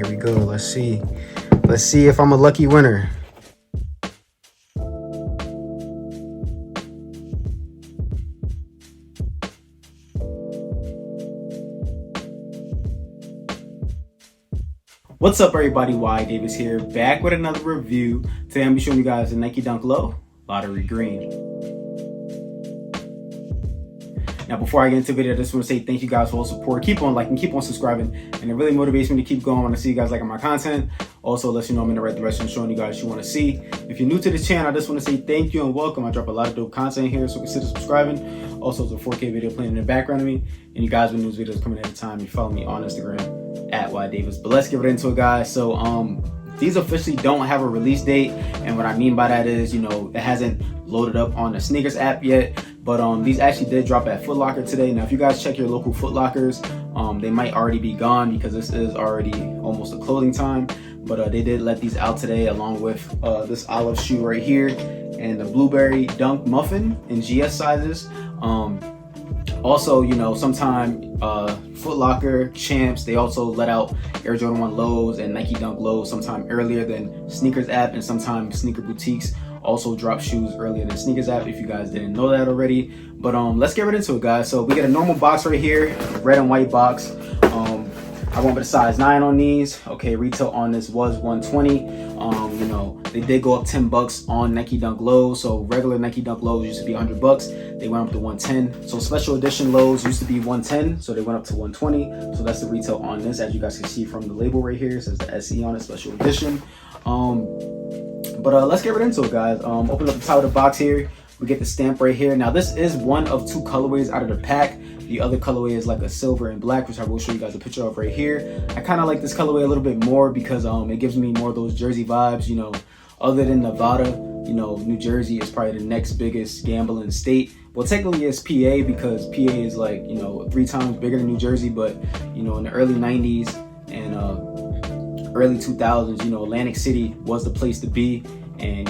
here we go. Let's see if I'm a lucky winner. What's up, everybody? Y Davis here, back with another review. Today I'm gonna be showing you guys the Nike Dunk Low Lottery Green. Now, before I get into the video, I just want to say thank you guys for all the support. Keep on liking, keep on subscribing, and it really motivates me to keep going when I see you guys liking my content. Also, lets you know I'm in the right direction, showing you guys what you want to see. If you're new to the channel, I just want to say thank you and welcome. I drop a lot of dope content here, so consider subscribing. Also, there's a 4K video playing in the background of me, and you guys with news videos coming at a time. You follow me on Instagram at YDavis. But let's get right into it, guys. So, these officially don't have a release date, and what I mean by that is, it hasn't loaded up on the sneakers app yet. But these actually did drop at Foot Locker today. Now, if you guys check your local Foot Lockers, they might already be gone because this is already almost a closing time. But they did let these out today, along with this olive shoe right here and the blueberry dunk muffin in GS sizes. Also, sometime Foot Locker, Champs, they also let out Air Jordan 1 lows and Nike Dunk lows sometime earlier than Sneakers app, and sometimes sneaker boutiques also drop shoes earlier than Sneakers app, if you guys didn't know that already. But let's get right into it, guys. So we get a normal box right here, red and white box. I went with a size 9 on these. Okay, retail on this was $120. They did go up $10 on Nike Dunk lows. So regular Nike Dunk lows used to be $100. They went up to $110. So special edition lows used to be $110. So they went up to $120. So that's the retail on this. As you guys can see from the label right here, it says the SE on it, special edition. But let's get right into it, guys. Open up the top of the box here. We get the stamp right here. Now, this is one of 2 colorways out of the pack. The other colorway is like a silver and black, which I will show you guys a picture of right here. I kind of like this colorway a little bit more because it gives me more of those Jersey vibes. Other than Nevada, New Jersey is probably the next biggest gambling state. Well, technically it's PA because PA is like, 3 times bigger than New Jersey. But, in the early 90s and early 2000s, Atlantic City was the place to be. And,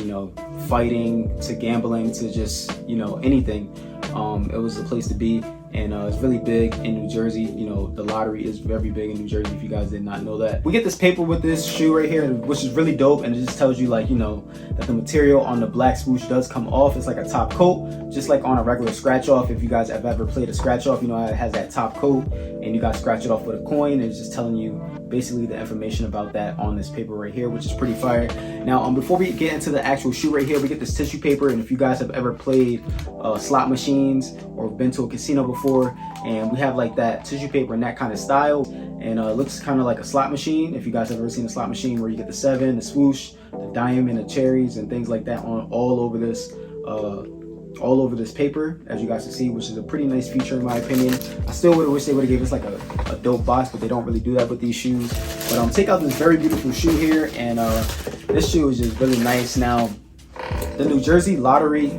fighting to gambling to just, anything. It was the place to be. And it's really big in New Jersey. The lottery is very big in New Jersey, if you guys did not know that. We get this paper with this shoe right here, which is really dope. And it just tells you, like, that the material on the black swoosh does come off. It's like a top coat, just like on a regular scratch off. If you guys have ever played a scratch off, it has that top coat and you guys scratch it off with a coin. It's just telling you basically the information about that on this paper right here, which is pretty fire. Now, before we get into the actual shoe right here, we get this tissue paper. And if you guys have ever played slot machines or been to a casino before, and we have like that tissue paper in that kind of style, and it looks kind of like a slot machine. If you guys have ever seen a slot machine where you get the 7, the swoosh, the diamond, the cherries, and things like that on all over this paper, as you guys can see, which is a pretty nice feature in my opinion. I still would wish they would have gave us like a dope box, but they don't really do that with these shoes. But take out this very beautiful shoe here, and this shoe is just really nice. Now, the New Jersey lottery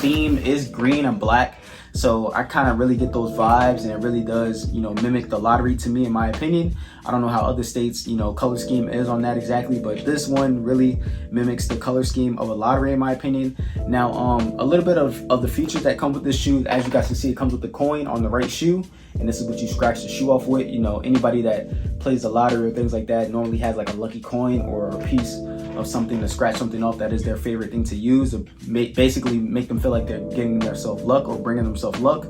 theme is green and black, so I kind of really get those vibes, and it really does mimic the lottery to me, in my opinion. I don't know how other states color scheme is on that exactly, but this one really mimics the color scheme of a lottery, in my opinion. Now, a little bit of the features that come with this shoe, as you guys can see, it comes with the coin on the right shoe, and this is what you scratch the shoe off with. Anybody that plays the lottery or things like that normally has like a lucky coin or a piece of something to scratch something off. That is their favorite thing to use to basically make them feel like they're getting themselves luck or bringing themselves luck,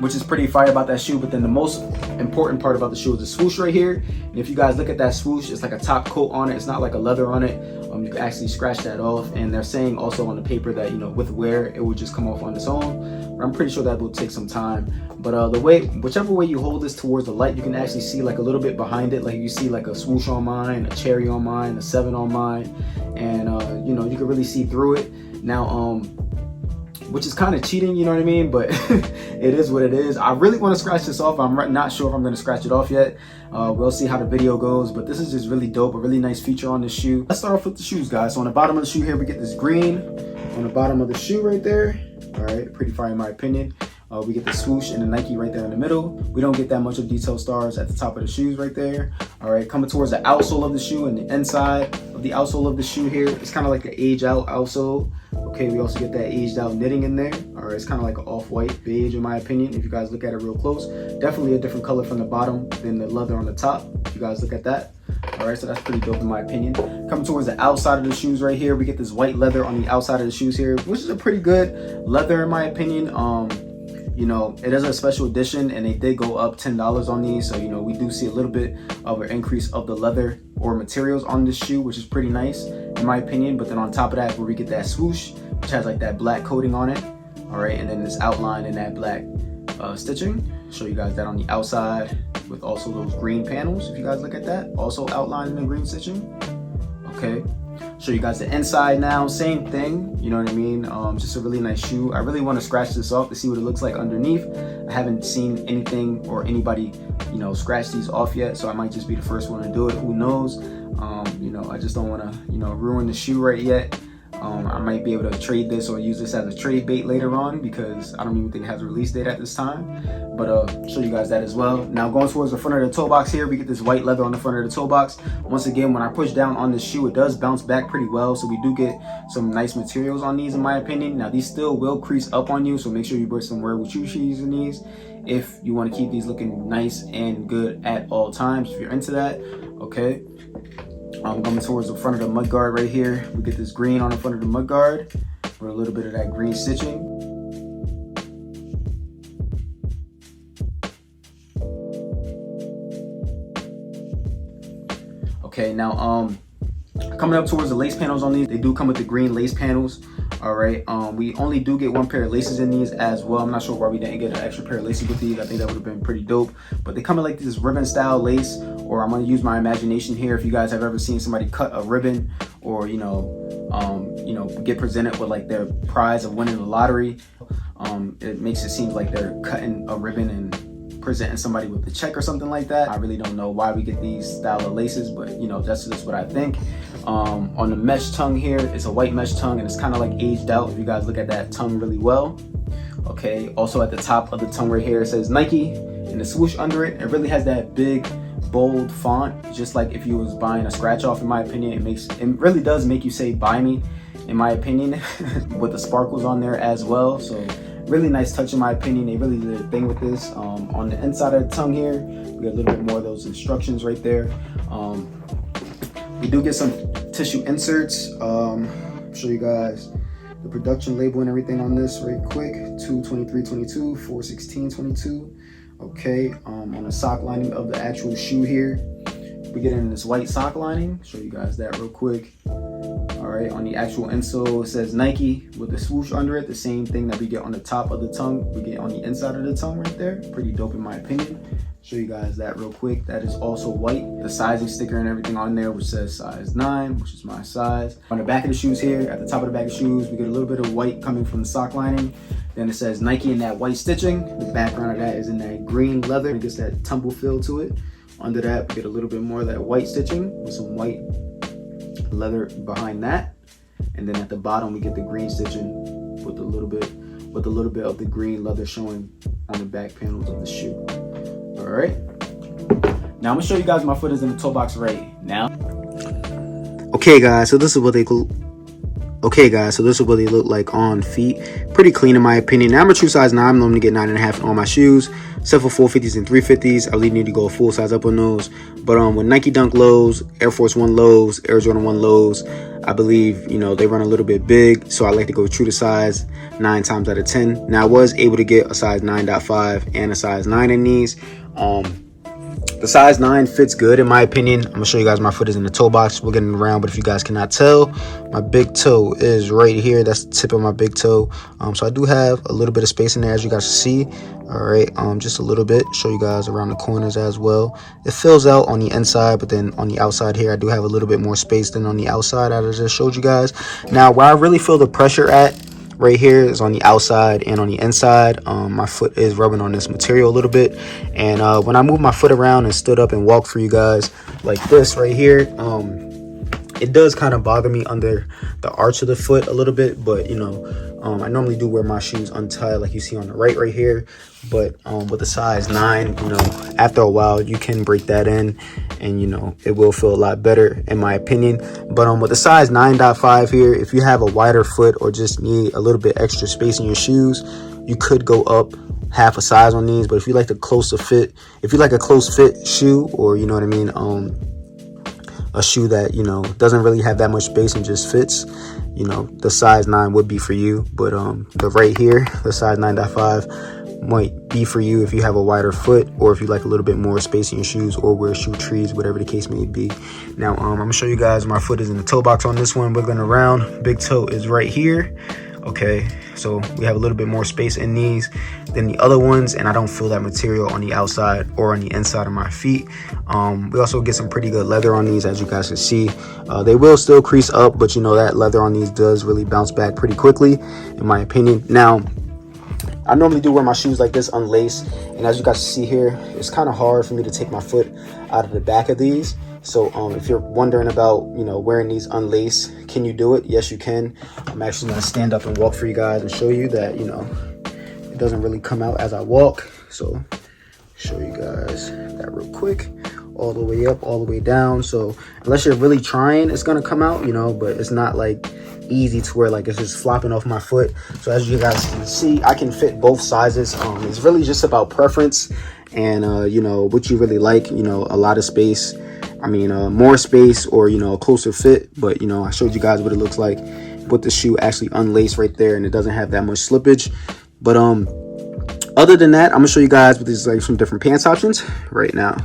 which is pretty fire about that shoe. But then the most important part about the shoe is the swoosh right here. And if you guys look at that swoosh, it's like a top coat on it. It's not like a leather on it. You can actually scratch that off, and they're saying also on the paper that with wear it would just come off on its own. But I'm pretty sure that will take some time. But whichever way you hold this towards the light, you can actually see like a little bit behind it. Like you see like a swoosh on mine, a cherry on mine, a 7 on mine, and you can really see through it. Now, which is kind of cheating, you know what I mean? But it is what it is. I really want to scratch this off. I'm not sure if I'm going to scratch it off yet. We'll see how the video goes, but this is just really dope, a really nice feature on this shoe. Let's start off with the shoes, guys. So on the bottom of the shoe here, we get this green on the bottom of the shoe right there. All right, pretty fire in my opinion. We get the swoosh and the Nike right there in the middle. We don't get that much of detail stars at the top of the shoes right there. All right, coming towards the outsole of the shoe and the inside of the outsole of the shoe here, it's kind of like the age out outsole. Okay, we also get that aged out knitting in there. All right, it's kind of like an off-white beige in my opinion. If you guys look at it real close, definitely a different color from the bottom than the leather on the top. If you guys look at that. All right, so that's pretty dope in my opinion. Coming towards the outside of the shoes right here, we get this white leather on the outside of the shoes here, which is a pretty good leather in my opinion. You know, it is a special edition and they did go up $10 on these. So, you know, we do see a little bit of an increase of the leather or materials on this shoe, which is pretty nice in my opinion. But then on top of that, where we get that swoosh, which has like that black coating on it. All right, and then this outline and that black stitching. Show you guys that on the outside with also those green panels. If you guys look at that, also outlined in the green stitching. Okay. Show you guys the inside now, same thing, you know what I mean? Just a really nice shoe. I really want to scratch this off to see what it looks like underneath. I haven't seen anything or anybody, you know, scratch these off yet, so I might just be the first one to do it. Who knows? You know, I just don't want to, you know, ruin the shoe right yet. I might be able to trade this or use this as a trade bait later on because I don't even think it has a release date at this time. But show you guys that as well. Now going towards the front of the toe box here, we get this white leather on the front of the toe box. Once again, when I push down on this shoe, it does bounce back pretty well. So we do get some nice materials on these in my opinion. Now these still will crease up on you, so make sure you wear some wearable shoe shoes in these if you want to keep these looking nice and good at all times, if you're into that. Okay. Coming towards the front of the mud guard right here, we get this green on the front of the mud guard with a little bit of that green stitching. Okay, now coming up towards the lace panels on these, they do come with the green lace panels. All right, we only do get one pair of laces in these as well. I'm not sure why we didn't get an extra pair of laces with these. I think that would have been pretty dope. But they come in like this ribbon style lace, or I'm gonna use my imagination here. If you guys have ever seen somebody cut a ribbon, or you know, get presented with like their prize of winning the lottery, it makes it seem like they're cutting a ribbon and presenting somebody with a check or something like that. I really don't know why we get these style of laces, but you know, that's just what I think. On the mesh tongue here, it's a white mesh tongue and it's kind of like aged out if you guys look at that tongue really well. Okay, also at the top of the tongue right here, it says Nike and the swoosh under it. It really has that big bold font, just like if you was buying a scratch off in my opinion. It really does make you say buy me in my opinion with the sparkles on there as well. So really nice touch in my opinion. They really did a thing with this. On the inside of the tongue here, we got a little bit more of those instructions right there. We do get some tissue inserts. Show you guys the production label and everything on this right quick. 2/23/22, 4/16/22. Okay, on the sock lining of the actual shoe here, we get in this white sock lining. Show you guys that real quick. All right, on the actual insole, it says Nike with the swoosh under it. The same thing that we get on the top of the tongue, we get on the inside of the tongue right there. Pretty dope in my opinion. Show you guys that real quick. That is also white. The sizing sticker and everything on there, which says size 9, which is my size. On the back of the shoes here, at the top of the back of shoes, we get a little bit of white coming from the sock lining. Then it says Nike in that white stitching. The background of that is in that green leather. It gets that tumble feel to it. Under that, we get a little bit more of that white stitching with some white leather behind that. And then at the bottom, we get the green stitching with a little bit of the green leather showing on the back panels of the shoe. All right. Now I'm gonna show you guys my foot is in the toe box right now. Okay, guys. So this is what they look. Okay, guys. So this is what they look like on feet. Pretty clean in my opinion. Now I'm a true size 9. I'm normally get 9.5 on all my shoes. Except for 450s and 350s. I really need to go a full size up on those. But with Nike Dunk lows, Air Force 1 lows, Air Jordan 1 lows, I believe, you know, they run a little bit big. So I like to go true to size 9 times out of 10. Now I was able to get a size 9.5 and a size 9 in these. The size 9 fits good in my opinion. I'm gonna show you guys my foot is in the toe box. We're getting around, but if you guys cannot tell, my big toe is right here. That's the tip of my big toe. So I do have a little bit of space in there, as you guys see. All right, just a little bit. Show you guys around the corners as well. It fills out on the inside, but then on the outside here, I do have a little bit more space than on the outside, as I just showed you guys. Now, where I really feel the pressure at right here is on the outside and on the inside. My foot is rubbing on this material a little bit, and when I moved my foot around and stood up and walked for you guys like this right here, it does kind of bother me under the arch of the foot a little bit. But you know, I normally do wear my shoes untied like you see on the right here, but with the size 9, you know, after a while you can break that in and you know it will feel a lot better in my opinion. But with the size 9.5 here, if you have a wider foot or just need a little bit extra space in your shoes, you could go up half a size on these. But if you like the closer fit, if you like a close fit shoe, or you know what I mean, a shoe that, you know, doesn't really have that much space and just fits, you know, the size 9 would be for you. But the right here, the size 9.5 might be for you if you have a wider foot, or if you like a little bit more space in your shoes, or wear shoe trees, whatever the case may be. Now I'm gonna show you guys my foot is in the toe box on this one, wiggling around. Big toe is right here. Okay, so we have a little bit more space in these than the other ones, and I don't feel that material on the outside or on the inside of my feet. We also get some pretty good leather on these, as you guys can see. They will still crease up, but you know that leather on these does really bounce back pretty quickly, in my opinion. Now, I normally do wear my shoes like this unlaced, and as you guys see here, it's kind of hard for me to take my foot out of the back of these. So if you're wondering about, you know, wearing these unlaced, can you do it? Yes, you can. I'm actually going to stand up and walk for you guys and show you that, you know, it doesn't really come out as I walk. So show you guys that real quick. All the way up, all the way down. So unless you're really trying, it's going to come out, you know, but it's not like easy to where like it's just flopping off my foot. So as you guys can see, I can fit both sizes. It's really just about preference and you know, what you really like. You know, a lot of space, I mean more space, or you know, a closer fit. But you know, I showed you guys what it looks like with the shoe actually unlaced right there, and it doesn't have that much slippage. But other than that, I'm gonna show you guys with these like some different pants options right now.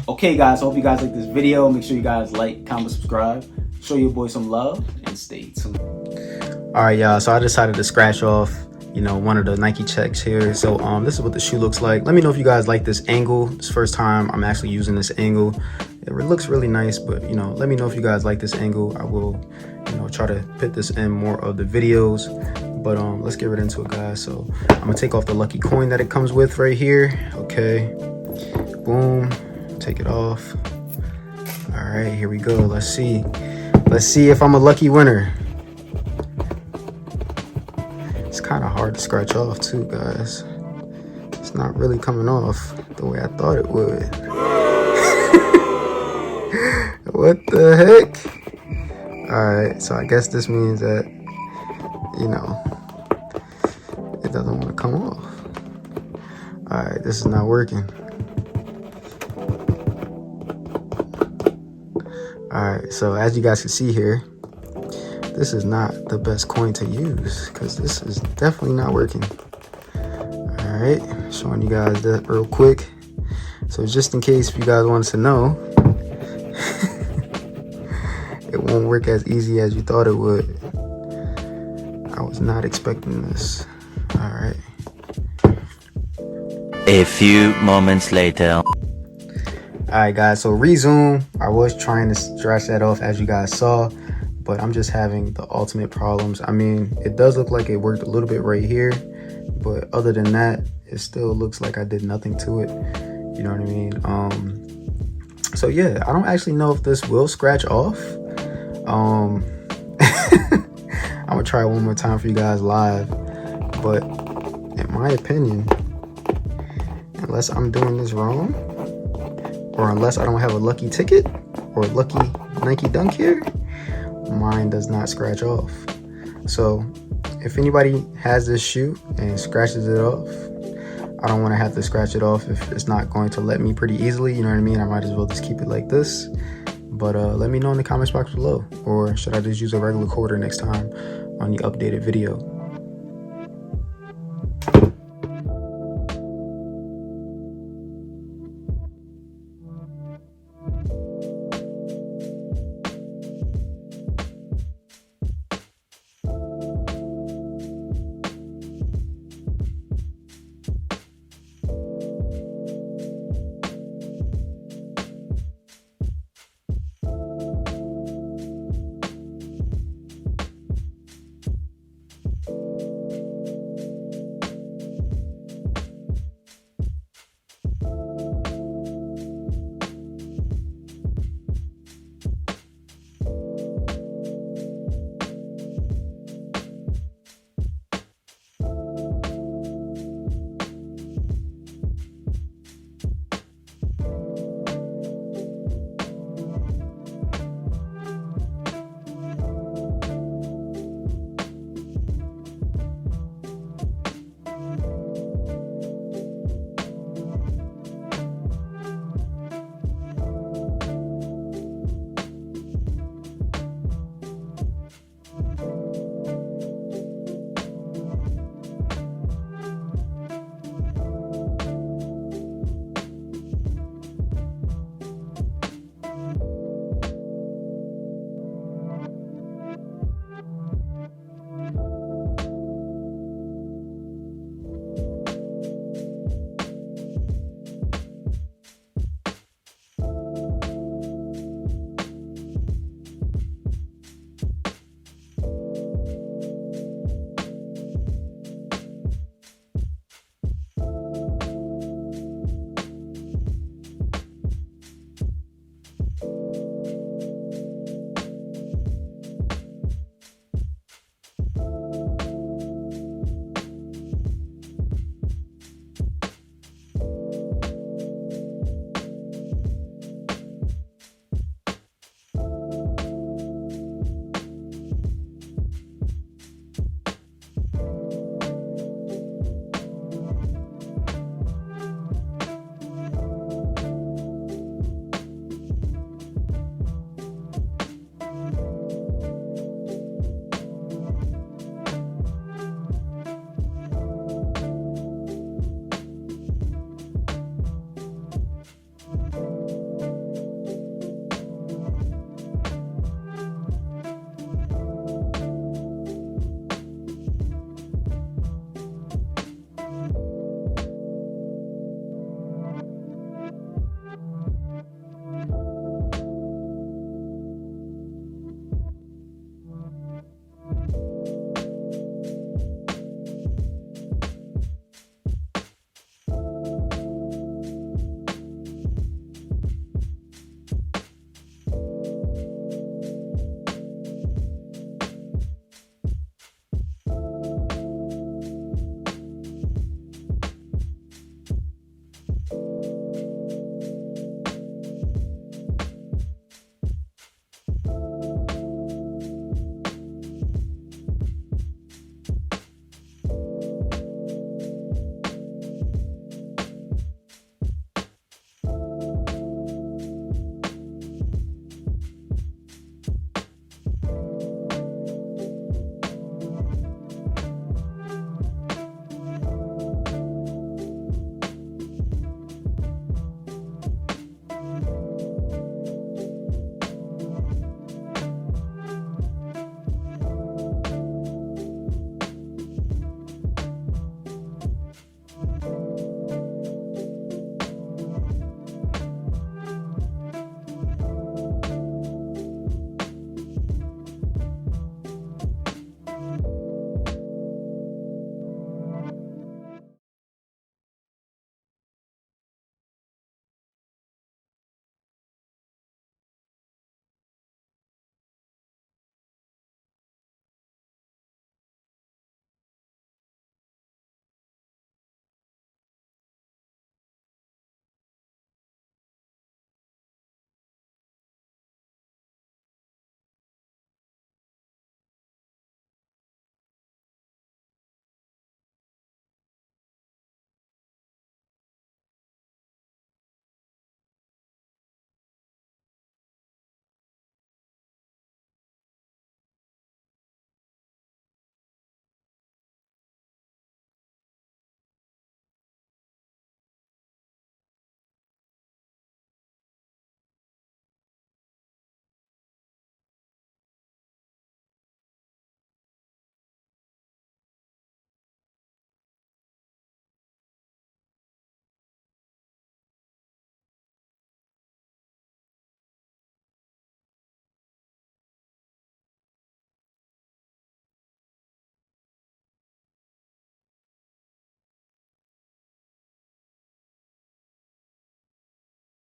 Okay guys, hope you guys like this video. Make sure you guys like, comment, subscribe, show your boy some love, and stay tuned. All right, y'all, so I decided to scratch off, you know, one of the Nike checks here. So this is what the shoe looks like. Let me know if you guys like this angle. It's the first time I'm actually using this angle. It looks really nice, but you know, let me know if you guys like this angle. I will, you know, try to put this in more of the videos. But let's get right into it, guys. So I'm gonna take off the lucky coin that it comes with right here. Okay, boom, take it off. All right, here we go. Let's see if I'm a lucky winner. It's kind of hard to scratch off too, guys. It's not really coming off the way I thought it would. What the heck? All right, so I guess this means that, you know, it doesn't want to come off. All right, this is not working. All right, so as you guys can see here, this is not the best coin to use because this is definitely not working. All right, showing you guys that real quick. So just in case if you guys wanted to know, it won't work as easy as you thought it would. I was not expecting this. All right. A few moments later. Alright guys, so resume. I was trying to scratch that off as you guys saw, but I'm just having the ultimate problems. I mean, it does look like it worked a little bit right here, but other than that, it still looks like I did nothing to it. You know what I mean? So yeah, I don't actually know if this will scratch off. I'm gonna try one more time for you guys live, but in my opinion, unless I'm doing this wrong, or unless I don't have a lucky ticket or lucky Nike Dunk here, mine does not scratch off. So if anybody has this shoe and scratches it off, I don't want to have to scratch it off if it's not going to let me pretty easily. You know what I mean? I might as well just keep it like this. But let me know in the comments box below, or should I just use a regular quarter next time on the updated video?